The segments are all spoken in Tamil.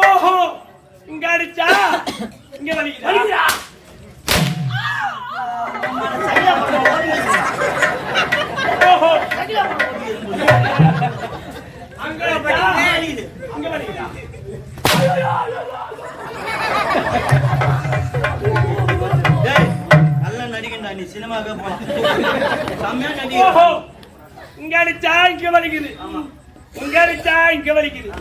ஓஹோ இங்க அடிச்சா இங்க வலிக்குதா? ஓஹோ அங்க வலிக்குதா? நல்ல நடிகண்டா நீ சினிமாவுக்கு போலாம். ஓஹோ இங்க அடிச்சா இங்க வலிக்குது, இங்க அடிச்சா இங்க வலிக்குது.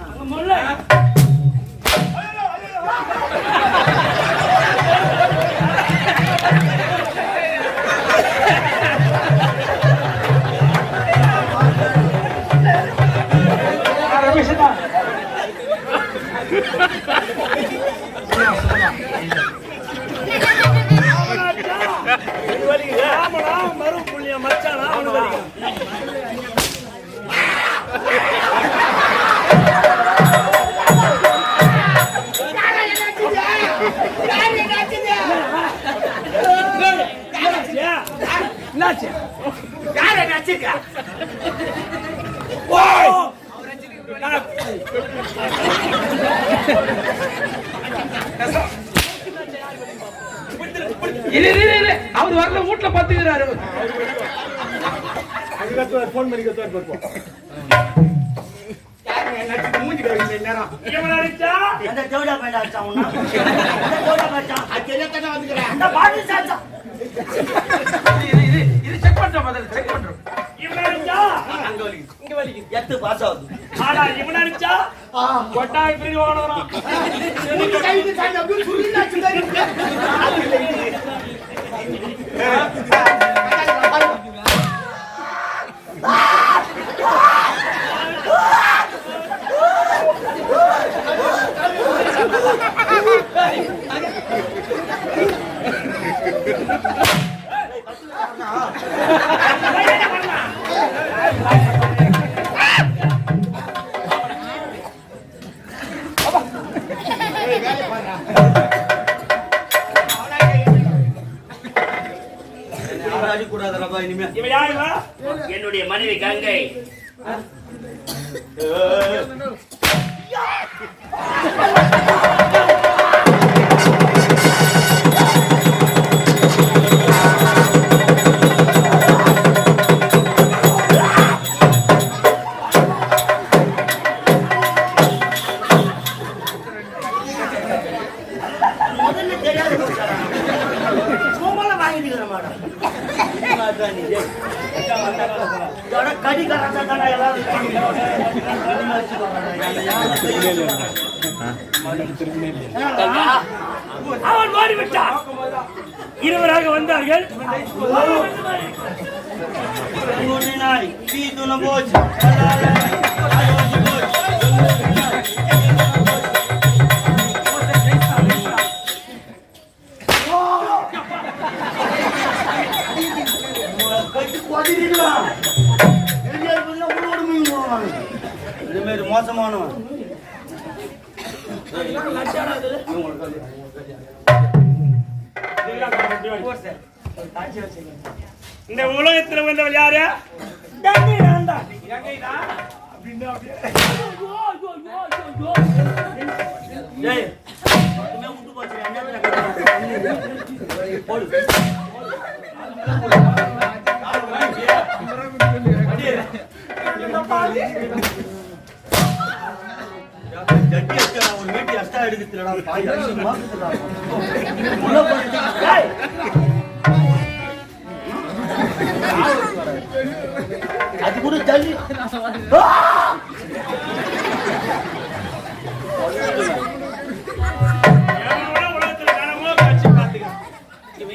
மறு புள்ளிய மச்சானா அவர் வரல வீட்டுல பாத்துக்கிறாரு. போன் பண்ணி செக் பண்றோம், செக் பண்றோம். எத்து பாஸ் ஆகுது. ஆனா இவன் அடிச்சா கொட்டாய் பிரிவு ஓடுறான். என்னுடைய மனைவி கங்கை. அவன் ஓடிவிட்டான். இருவராக வந்தார்கள். மோசமானவன் இந்த உலகத்தில் வந்தவள் யாரு? அது கூட ஜல்லி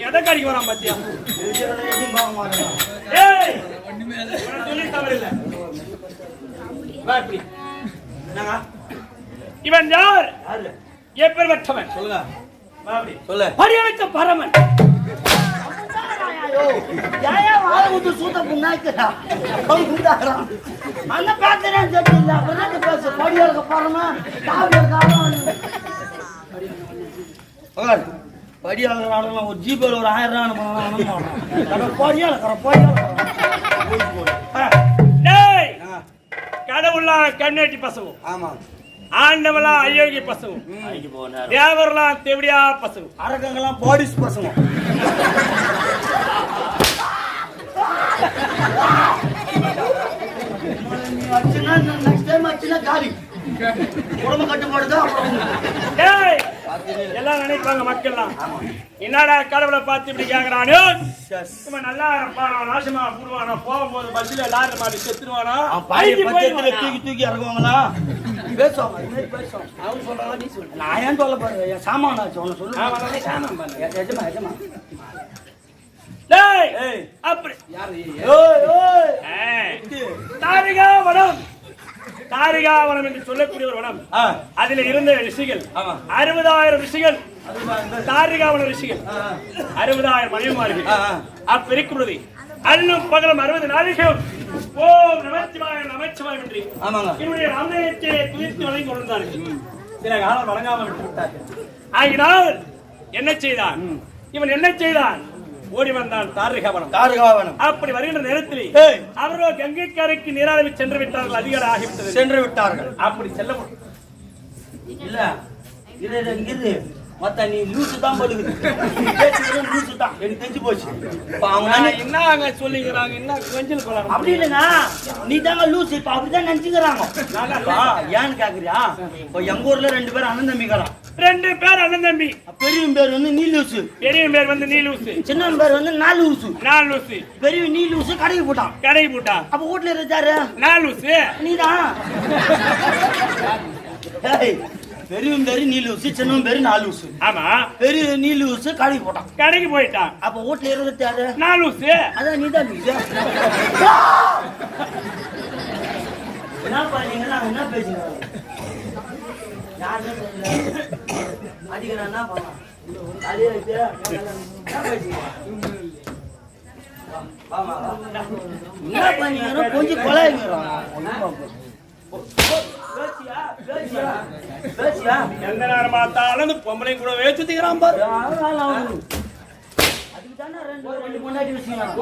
எதை கடிக்க வரான் பாத்தியா? சொல்லி தவறில்லை. இவன் யார்? எப்பேற்பட்டவன்? சொல்லுங்க. அப்படி சொல்லு. பரியனுக்கு பரமன். ஐயோ, ஏயா வாழை ஊத்து சூத்த புண்ணாக்குறா? கவுந்தாக்குறான். அந்த பேசுறேன்னு சொல்லிட்டு அப்புறம் என்ன பேசு? படியாளுக்கு போறோமா? டாக்டர் காலம். படியாளர் ஆடலாம் ஒரு ஜிபேல ஒரு 1000 ரூபாய் படியாளர் டேய் கடவுளா கண்ணேட்டி பசங்க, ஆமா ஆண்டவளா அயோகி பசங்க, தேவரெல்லாம் தேவடியா பசங்க, அரக்கங்கெல்லாம் பாடிஸ் பசங்க. நெக்ஸ்ட் டைம் ஆச்சுன்னா காலி உடம்பு கட்டுப்பாடுதான். டேய் எல்லாம் நினைப்பாங்க மக்கள்லாம், என்னடா கடவுளை பார்த்து இப்படி கேக்குறானோ, இவன் நல்லா இருப்பானா நாசமா போடுவானா, போகும்போது பஸ்ல லாரி மாட்டி செத்துருவானா, தூக்கி தூக்கி இறங்குவாங்களா? பேசுவாங்க அவங்க சொல்றாங்க, நீ சொல்லு. நான் ஏன் சொல்ல பாரு சாமான் ஆச்சு உன்னை சொல்லு. சாமான் பண்ணு எஜமா எஜமா. டேய் அப்படி தாரிகாவனம், தாரிகாவனம் என்று சொல்லக்கூடிய ஒரு வனம். அதில் இருந்த ரிஷிகள் 60,000 ரிஷிகள், தாரிகாவன ரிஷிகள் 60,000 மனைவிமார்கள். அப்பிரிக்குறது அல்லும் பகலும் 60 நாளிகளும் ஓம் நமச்சிவாயம் நமச்சிவாயம் என்று என்னுடைய ராமநாயகத்தை துதித்து வணங்கி கொண்டிருந்தார்கள். சில காலம் வணங்காமல் விட்டு விட்டார்கள். ஆகினால் என்ன செய்தான் இவன்? என்ன செய்தான்? ஓடி வந்தான் தாரிகாவனம். தாரிகாவனம் அப்படி வருகின்ற நேரத்தில் அவரோ கங்கை கரைக்கு நீராவி சென்று விட்டார்கள். அதிகாரம் ஆகிவிட்டது. சென்று விட்டார்கள். அப்படி செல்ல இல்ல இது மத்த நீ லூசு தான் படுகுது. லூசு தான் எனக்கு தெரிஞ்சு போச்சு. என்ன அங்க சொல்லிக்கிறாங்க, என்ன கொஞ்சல் கொள்ளலாம் அப்படி இல்லைங்க, நீ தாங்க லூசு. இப்ப அப்படிதான் நினைச்சுக்கிறாங்க. ஏன்னு கேக்குறியா? இப்ப எங்க ஊர்ல 2 பேர் அண்ணன் தம்பிக்கிறான். 2 பேர் அண்ணன் தம்பி. பெரியவன் பேர் வந்து நீ லூசு, பெரியவன் பேர் வந்து நீ லூசு, சின்னவன் பேர் வந்து நான் லூசு. நான் லூசு. பெரியவன் நீ லூசு கடைக்கு போட்டான். கடைக்கு போட்டான். அப்ப வீட்டுல இருந்தாரு நான் லூசு. நீதான். பெரியவன் பேரு நீ லூசு, சின்னவன் பேரு நான் லூசு. ஆமா, பெரிய நீ லூசு கடைக்கு போட்டான். கடைக்கு போயிட்டான். அப்ப வீட்டுல இருந்தாரு நான் லூசு. அதான் நீதான் லூசு. என்ன பண்ணீங்கன்னா என்ன பேசுங்க அடிக்கிறான் கொஞ்சம் கொலைங்கிறான். எந்த நேரம் பார்த்தாலும் பொம்பளை கூட வேச்சுக்கிறான் பாரு. அதுக்கு தானே 2 முன்னாடி விஷயம்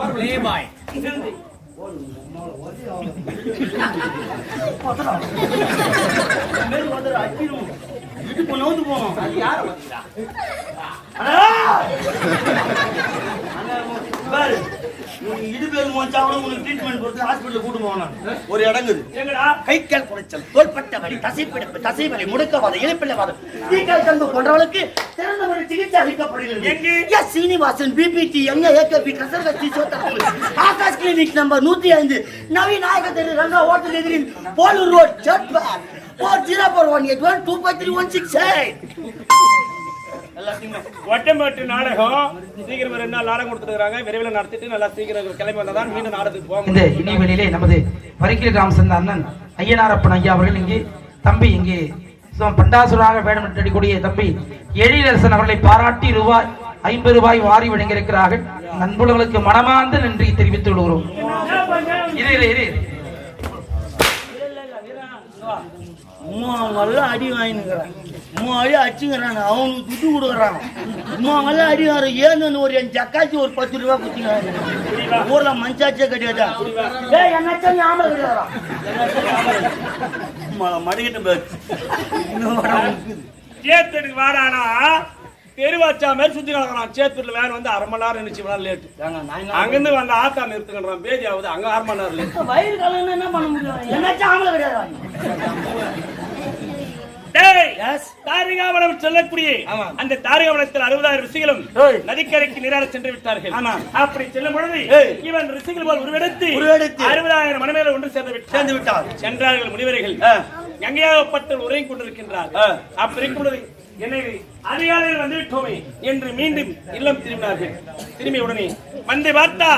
ஒரு இடங்குது. கை கால் குறைச்சல், தோள்பட்ட வலி, தசைப்பிடிப்பு, தசைவலி, முடக்கவாதம், இழுப்பிள்ளவாதம், தீக்கால் கம்பு போன்றவர்களுக்கு சிறந்த ஒரு சிகிச்சை அளிக்கப்படுகிறது. சீனிவாசன் பிபிடி எங்க ஏகபி கசர்கட்சி சோத்தரங்கள் ஆகாஷ் கிளினிக் நம்பர் 105 நவீன் நாயக தெரு ரங்கா ஹோட்டல் எதிரில் போலூர் ரோட் ஜட்பார் 4041825316. ஒட்டம்பட்டு நாடகம் சீக்கிரம் 2 நாள் நாடகம் கொடுத்துருக்காங்க. விரைவில் நடத்திட்டு நல்லா சீக்கிரம் கிளம்பி வந்தாதான் மீண்டும் நாடகத்துக்கு போக இந்த இனிவெளியிலே நமது பரிக்கில் ராமசந்த அண்ணன் ஐயனாரப்பன் ஐயா அவர்கள் இங்கே தம்பி இங்கே பண்டாசுராக வேடம் அடிக்கூடிய தம்பி எழிலரசன் அவர்களை பாராட்டி ரூபாய் 50 வாரி வழங்கியிருக்கிறார்கள். நண்பர்களுக்கு மனமார்ந்த நன்றி தெரிவித்துக் கொள்கிறோம். அடி வாங்கினுங்கிறான், அடி அடிச்சுங்கிறான், அவங்க துட்டு கொடுக்குறாங்க. அடி வாங்க ஏன்னு ஒரு என் ஜக்காச்சி ஒரு 10 ரூபாய் குத்திக்கிறாங்க. ஊர்ல மஞ்சாச்சே கிடையாதா? என்னாச்சும் ஞாபகம் கிடையாதா? மடிக்கிட்ட பேர் சேத்துக்கு வாடானா தெருவாச்சா மாதிரி சுத்தி கிடக்குறான். சேத்துல வேன் வந்து 1/2 மணி நேரம் நினைச்சு லேட்டு. அங்கிருந்து வந்து ஆத்தா நிறுத்துக்கிறான். பேதி ஆகுது அங்க 1/2 மணி நேரம் லேட்டு. வயிறு கலந்து என்ன பண்ண முடியும்? என்னாச்சும் ஆம்பளை கிடையாது. தாரிகாவனம் சொல்லக்கூடிய அந்த தாரிகாவனத்தில் 60,000 ரிஷிகளும் நதிக்கரைக்கு நீராட சென்று விட்டார்கள். அப்படி செல்லும் பொழுது இவன் ரிஷிகள் போல் உருவெடுத்து 60,000 மனைவிகளை ஒன்று சேர்ந்து விட்டார். சென்றார்கள் முனிவர்கள். கங்கையாகப்பட்ட உரையும் கொண்டிருக்கின்றார். அப்படி இருக்கும் பொழுது என்னை அதிகாலையில் வந்து விட்டோமே என்று மீண்டும் இல்லம் திரும்பினார்கள். திரும்பிய உடனே வந்து பார்த்தா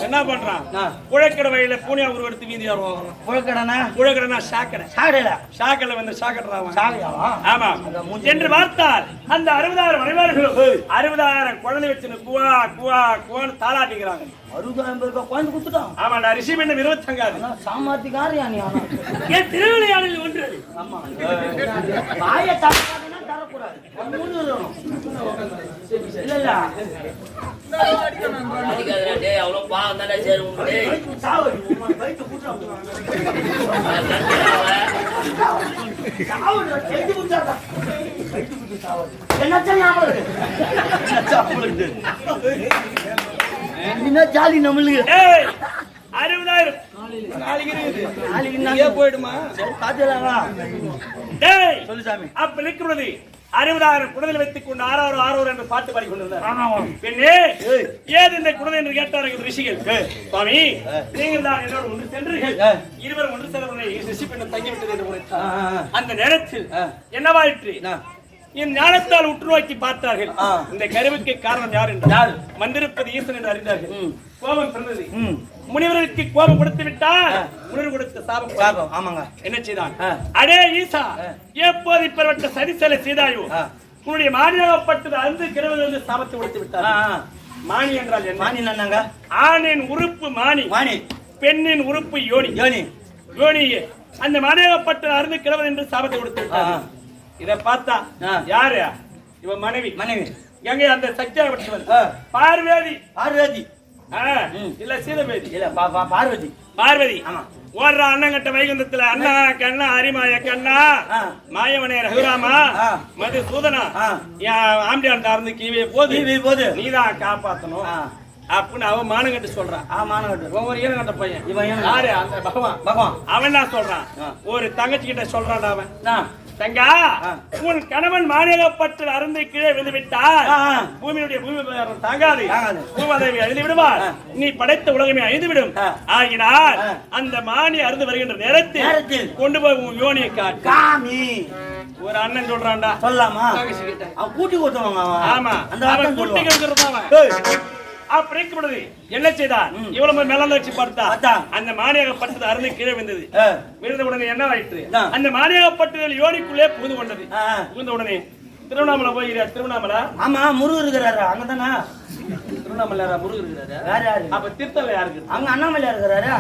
என்ன பண்றான்? குழக்கடை வயல பூனியா உருவெடுத்து வீதி குழக்கடனா சாக்கடை வந்து ஆமா என்று பார்த்தால் அந்த 60,000 மனைவார்களும் 60,000 குழந்தை வச்சு குவா குவா குவான்னு தாளாட்டிக்கிறாங்க. 60,000 பேருக்கு குழந்தை குத்துட்டான். ஆமாண்டா ரிஷி மீண்டும் 25 சாமர்த்தியக்காரியா நீ? ஏன் திருவிளையாடல் ஒன்று? ஆமா வாயை தரக்கூடாதுன்னா தரக்கூடாது. இல்ல இல்ல அவ்வளவு பாவம் தானே சரி என்ன ஜாலி நம்மளுக்கு 60,000 நாளைக்கு போயிடுமா? சொல்லு சாமி. அப்ப இருக்கிறது 60,000 குடலை வைத்துக் கொண்டு 6 என்று பாட்டு பாடி கொண்டிருந்தார். பெண்ணே ஏது இந்த குடலை என்று கேட்டார்கள் ரிஷிகள். சுவாமி நீங்கள் தான் என்னோட ஒன்று சென்றீர்கள், இருவரும் ஒன்று செல்வதை ரிஷி பெண்ணை தங்கிவிட்டது என்று உரைத்தார். அந்த நேரத்தில் என்னவாயிற்று? என் ஞானத்தால் உற்று நோக்கி பார்த்தார்கள். இந்த கருவுக்கு காரணம் யார் என்றால் வந்திருப்பது ஈசன் என்று அறிந்தார்கள். கோபம் பிறந்தது. முனிவருக்கு கோபம் கொடுத்து விட்டால் முனிவர் கொடுத்த சாபம். ஆமாங்க. என்ன செய்தான்? அடே ஈசா, எப்போது இப்பவற்ற சரிசலை செய்தாயோ உன்னுடைய மானியாகப்பட்டது அந்த கிரவங்களுக்கு சாபத்தை கொடுத்து விட்டார். மானி என்றால் என்ன? மானி என்னங்க? ஆணின் உறுப்பு மானி, பெண்ணின் உறுப்பு யோனி. யோனி அந்த மானியாகப்பட்டது அருந்து கிழவன் என்று சாபத்தை கொடுத்து விட்டார். இத பார்த்தா யாரு? இவன் மனைவி. எங்க அந்த சக்தியாகப்பட்டவன் பார்வதி. இல்ல சீதபேதி இல்ல பார்வதி. ஆமா. ஓடுற அண்ணங்கட்ட வைகுந்தத்துல அண்ணா கண்ணா அரிமாய கண்ணா மாயவனே ரகுராமா மதுசூதனா ஆம்பியான் தார்ந்து கீவே போது நீதான் காப்பாத்தணும் அப்படின்னு அவன் மானங்கட்டு சொல்றான். ஒவ்வொரு ஈனங்கட்ட பையன் இவன் யாரு? அந்த பகவான். அவன் தான் சொல்றான். ஒரு தங்கச்சி கிட்ட சொல்றான் அவன், தங்கா உன் கணவன் மாநிலப்பட்டு அருந்தை கீழே விழுந்து விட்டார், பூமியுடைய பூமி தாங்காது, பூமாதேவி அழிந்து விடுவார், நீ படைத்த உலகமே அழிந்து விடும். ஆகினால் அந்த மானி அருந்து வருகின்ற நேரத்தில் கொண்டு போய் உன் யோனியை காமி. ஒரு அண்ணன் சொல்றான்டா. சொல்லாமா? கூட்டி கொடுத்தவங்க. ஆமா, அவன் கூட்டி கொடுக்கறதான். அப்படி என்ன செய்தான்? இவ்வளவு மேல வச்சு பார்த்தா அந்த மானியகப்பட்டது அருந்து கீழே விழுந்தது. விழுந்த உடனே என்ன ஆயிற்று? அந்த மானியகப்பட்டது யோனிக்குள்ளே புகுந்து கொண்டது. புகுந்த உடனே திருவண்ணாமலை போகிறார். திருவண்ணாமலை ஆமா முருகர் இருக்கிறாரு அங்கதானா? திருவண்ணாமலை முருகர் இருக்கிறாரு. அப்ப திருத்தல யாருக்கு? அங்க அண்ணாமலையா இருக்கிறாரு.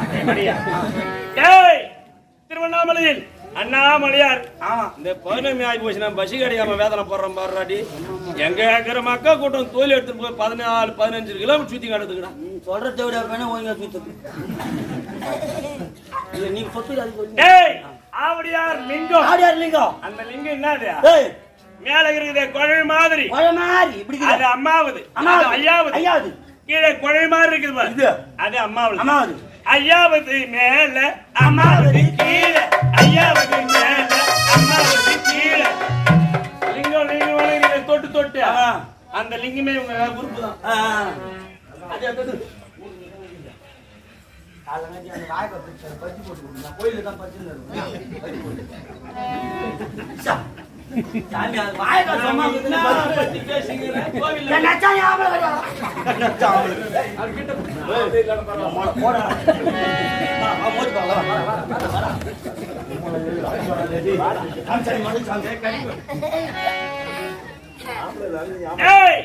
திருவண்ணாமலையில் அண்ணாமலையார். ஆமா, இந்த பௌர்ணமி ஆகி போச்சுன்னா பசி கிடைக்காம வேதனை போடுறோம் பாடுறாடி. எங்க இருக்கிற மக்கா கூட்டம் தோல் எடுத்துட்டு போய் 14-15 கிலோமீட்டர் சுத்தி காட்டுதுக்கடா. சொல்றத விட வேணா ஒழுங்கா சுத்து. இல்ல நீ சொத்து. ஆவடியார் லிங்கம். அந்த லிங்கம் என்னது? மேல இருக்குது குழல் மாதிரி. இப்படி அது அம்மாவது, ஐயாவது. கீழே குழல் மாதிரி இருக்குது பாரு, அது அம்மாவது. ஐயாவது மேல அம்மாவது கீழே, ஐயாவது மேல அம்மாவது கீழே. லிங்கம் நீங்க தொட்டு அந்த லிங்கமே உங்க உறுப்பு தான். கோயில தான் பச்சு ஏய்